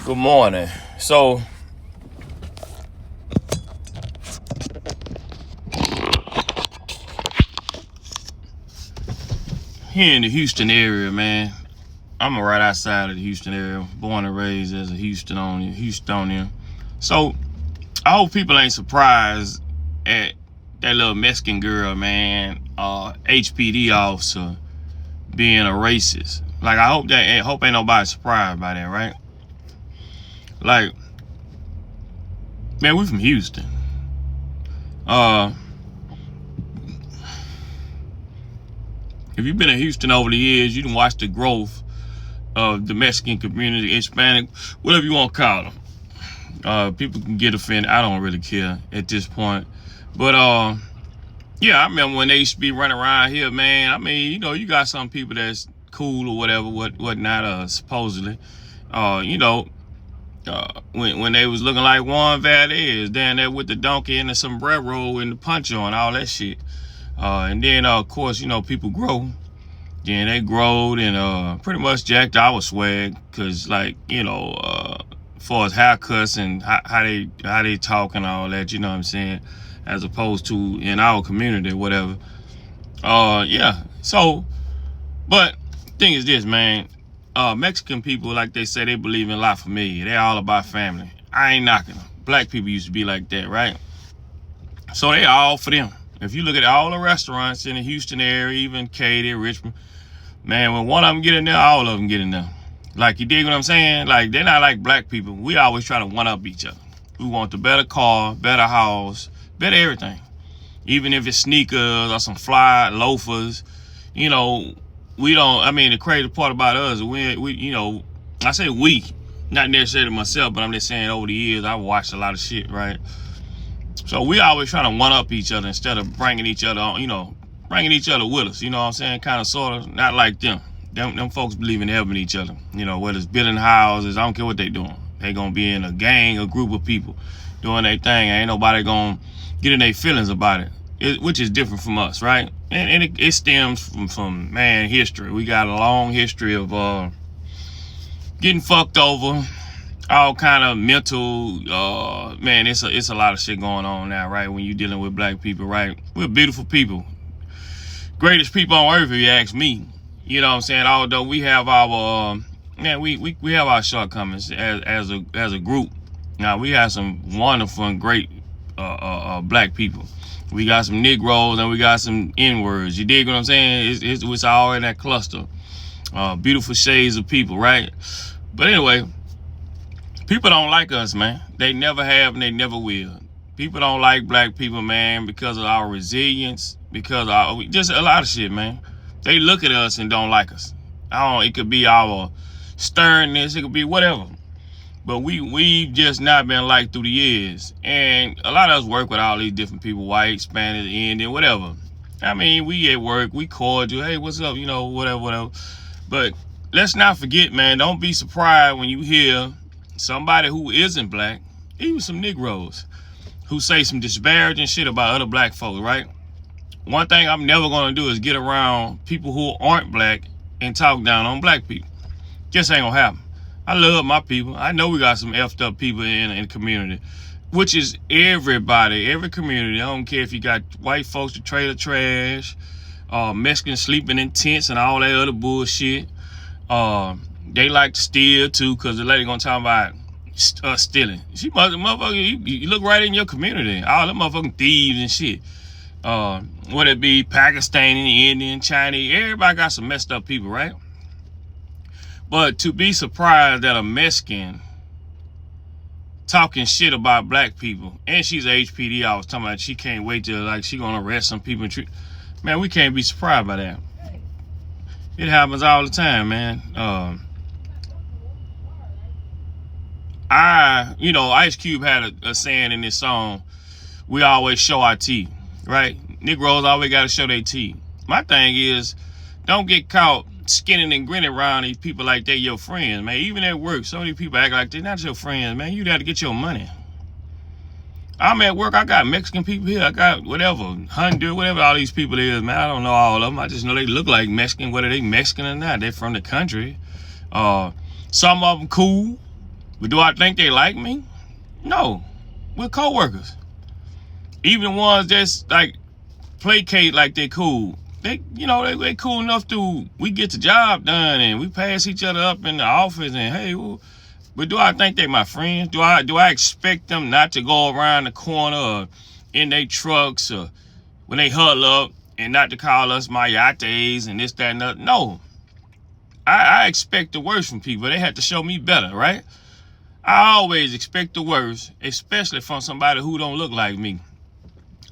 Good morning. So, here in the Houston area, man, I'm right outside of the Houston area, born and raised as a Houstonian. So, I hope people ain't surprised at that little Mexican girl, man, HPD officer being a racist. Like, I hope ain't nobody surprised by that, right? Like, man, we from Houston. If you've been in Houston over the years, you can watch the growth of the Mexican community, Hispanic, whatever you want to call them. People can get offended. I don't really care at this point. But yeah, I remember when they used to be running around here, man. I mean, you got some people that's cool or whatever, whatnot, supposedly. When they was looking like Juan Valdez down there with the donkey and the sombrero and the poncho and all that shit. And then, of course, people grow. Then they growed and pretty much jacked our swag, cause like as far as haircuts and how they talk and all that, you know what I'm saying, as opposed to in our community, whatever. Yeah. So, but thing is this, man. Mexican people, like they say, they believe in La Familia. They're all about family. I ain't knocking them. Black people used to be like that, right? So they all for them. If you look at all the restaurants in the Houston area, even Katy, Richmond, man, when one of them get in there, all of them get in there. Like, you dig what I'm saying? Like, they're not like black people. We always try to one-up each other. We want the better car, better house, better everything. Even if it's sneakers or some fly loafers, we don't, the crazy part about us, I say we, not necessarily myself, but I'm just saying over the years, I've watched a lot of shit, right? So we always try to one-up each other instead of bringing each other on, bringing each other with us, you know what I'm saying? Kind of, sort of, not like them. Them folks believe in helping each other. Whether it's building houses, I don't care what they doing. They gonna be in a gang, a group of people doing their thing. Ain't nobody gonna get in their feelings about it, which is different from us, right? And it stems from man, history. We got a long history of getting fucked over, all kind of mental, man, it's a lot of shit going on now, right? When you're dealing with black people, right? We're beautiful people. Greatest people on earth, if you ask me. You know what I'm saying? Although we have our, we have our shortcomings as a group. Now, we have some wonderful and great black people. We got some Negroes and we got some N-words. You dig what I'm saying? It's all in that cluster. Beautiful shades of people, right? But anyway, people don't like us, man. They never have and they never will. People don't like black people, man, because of our resilience, because of just a lot of shit, man. They look at us and don't like us. It could be our sternness, it could be whatever. But we've just not been liked through the years. And a lot of us work with all these different people, white, Spanish, Indian, whatever. I mean, we at work, we cordial, hey, what's up, whatever. But let's not forget, man, don't be surprised when you hear somebody who isn't black, even some Negroes, who say some disparaging shit about other black folks, right? One thing I'm never gonna do is get around people who aren't black and talk down on black people. Just ain't gonna happen. I love my people. I know we got some effed up people in the community, which is everybody, every community. I don't care if you got white folks that trailer trash, Mexicans sleeping in tents and all that other bullshit. They like to steal too, cause the lady gonna talk about stealing. She motherfucker, you look right in your community. All them motherfucking thieves and shit. Whether it be Pakistani, Indian, Chinese, everybody got some messed up people, right? But to be surprised that a Mexican talking shit about black people, and she's a HPD, I was talking about she can't wait till like she gonna arrest some people and treat, man, we can't be surprised by that. It happens all the time, man. Ice Cube had a saying in this song, we always show our teeth, right? Negroes always gotta show their teeth. My thing is, don't get caught skinning and grinning around these people like they your friends, man. Even at work, so many people act like they're not your friends, man. You got to get your money. I'm at work, I got Mexican people here, I got whatever, Honduras, whatever all these people is, man. I don't know all of them. I just know they look like Mexican, whether they Mexican or not. They're from the country. Some of them cool. But do I think they like me? No. We're co-workers. Even the ones that's like placate like they cool. They cool enough to, we get the job done and we pass each other up in the office and hey, but do I think they my friends? Do I expect them not to go around the corner or in their trucks or when they huddle up and not to call us mayates and this, that, and that? No. I expect the worst from people. They have to show me better, right? I always expect the worst, especially from somebody who don't look like me.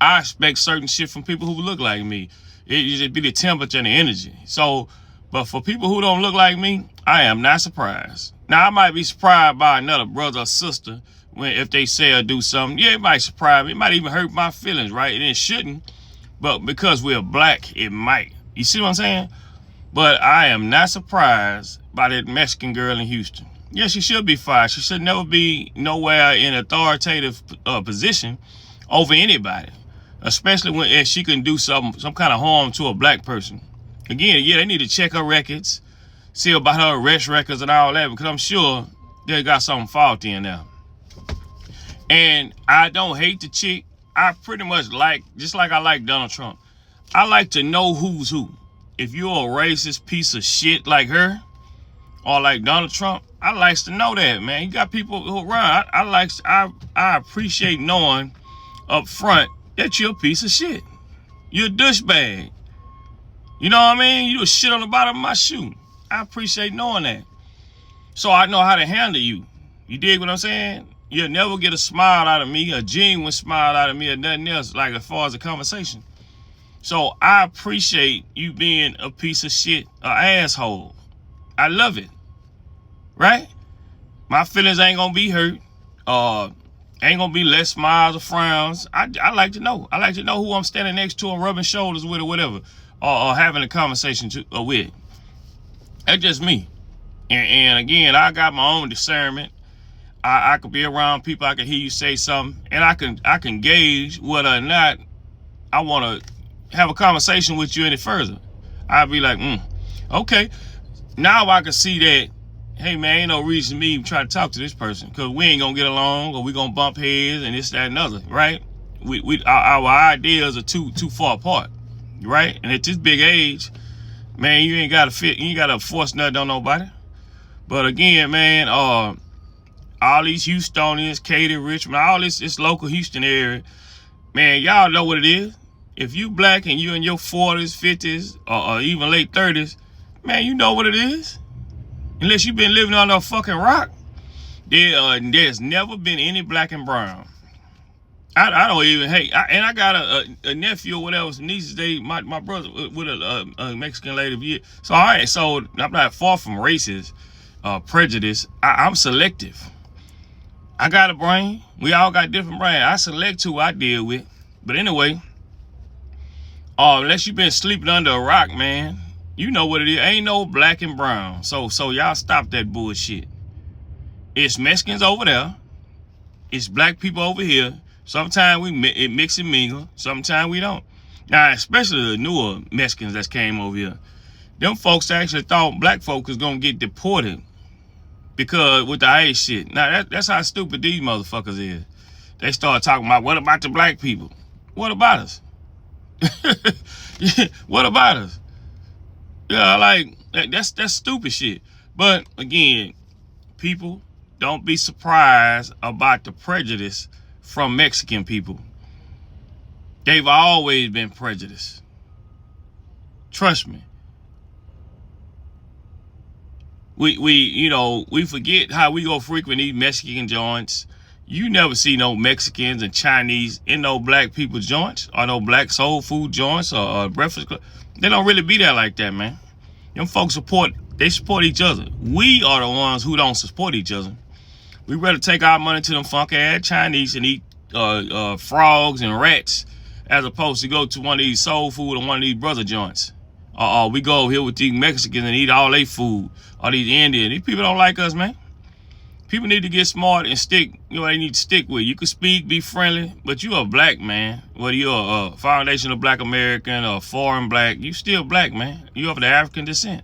I expect certain shit from people who look like me. It just be the temperature and the energy. So, but for people who don't look like me, I am not surprised. Now, I might be surprised by another brother or sister if they say or do something. Yeah, it might surprise me. It might even hurt my feelings, right? And it shouldn't. But because we're black, it might. You see what I'm saying? But I am not surprised by that Mexican girl in Houston. Yeah, she should be fired. She should never be nowhere in authoritative position over anybody, especially when she can do some kind of harm to a black person. Again, yeah, they need to check her records, see about her arrest records and all that, because I'm sure they got something faulty in there. And I don't hate the chick. I pretty much just like I like Donald Trump, I like to know who's who. If you're a racist piece of shit like her or like Donald Trump, I likes to know that, man. You got people who run. I appreciate knowing up front that you're a piece of shit. You're a douchebag. You know what I mean? You a shit on the bottom of my shoe. I appreciate knowing that. So I know how to handle you. You dig what I'm saying? You'll never get a smile out of me, a genuine smile out of me, or nothing else, like as far as a conversation. So I appreciate you being a piece of shit, an asshole. I love it. Right? My feelings ain't gonna be hurt. Ain't gonna be less smiles or frowns. I like to know. I like to know who I'm standing next to and rubbing shoulders with or whatever. Or having a conversation with. That's just me. And again, I got my own discernment. I could be around people, I can hear you say something, and I can gauge whether or not I want to have a conversation with you any further. I'd be like, okay. Now I can see that, hey man, ain't no reason me try to talk to this person because we ain't gonna get along or we gonna bump heads and this, that, and other, right? Our ideas are too far apart, right? And at this big age, man, you ain't gotta force nothing on nobody. But again, man, all these Houstonians, Katy, Richmond, all this local Houston area, man, y'all know what it is. If you black and you in your 40s, 50s, or even late 30s, man, you know what it is. Unless you've been living on a fucking rock, there's never been any black and brown. I don't even hate. And I got a nephew or whatever, some nieces. My brother with a Mexican lady. So all right, so I'm not far from racist, prejudice. I'm selective. I got a brain. We all got different brains. I select who I deal with. But anyway, unless you've been sleeping under a rock, man, you know what it is. Ain't no black and brown. So y'all stop that bullshit. It's Mexicans over there. It's black people over here. Sometimes we mix and mingle. Sometimes we don't. Now, especially the newer Mexicans that came over here. Them folks actually thought black folks was going to get deported because with the ICE shit. Now, that's how stupid these motherfuckers is. They start talking about, what about the black people? What about us? What about us? Yeah, like, that's stupid shit. But, again, people, don't be surprised about the prejudice from Mexican people. They've always been prejudiced. Trust me. We forget how we go frequent these Mexican joints. You never see no Mexicans and Chinese in no black people joints or no black soul food joints or breakfast club. They don't really be there like that, man. Them folks support each other. We are the ones who don't support each other. We rather take our money to them funk ass Chinese and eat frogs and rats as opposed to go to one of these soul food or one of these brother joints. We go over here with these Mexicans and eat all their food. Or these Indians. These people don't like us, man. People need to get smart and stick, they need to stick with. You can speak, be friendly, but you are black, man. Whether you're a foundational black American or foreign black, you still black, man. You of the African descent.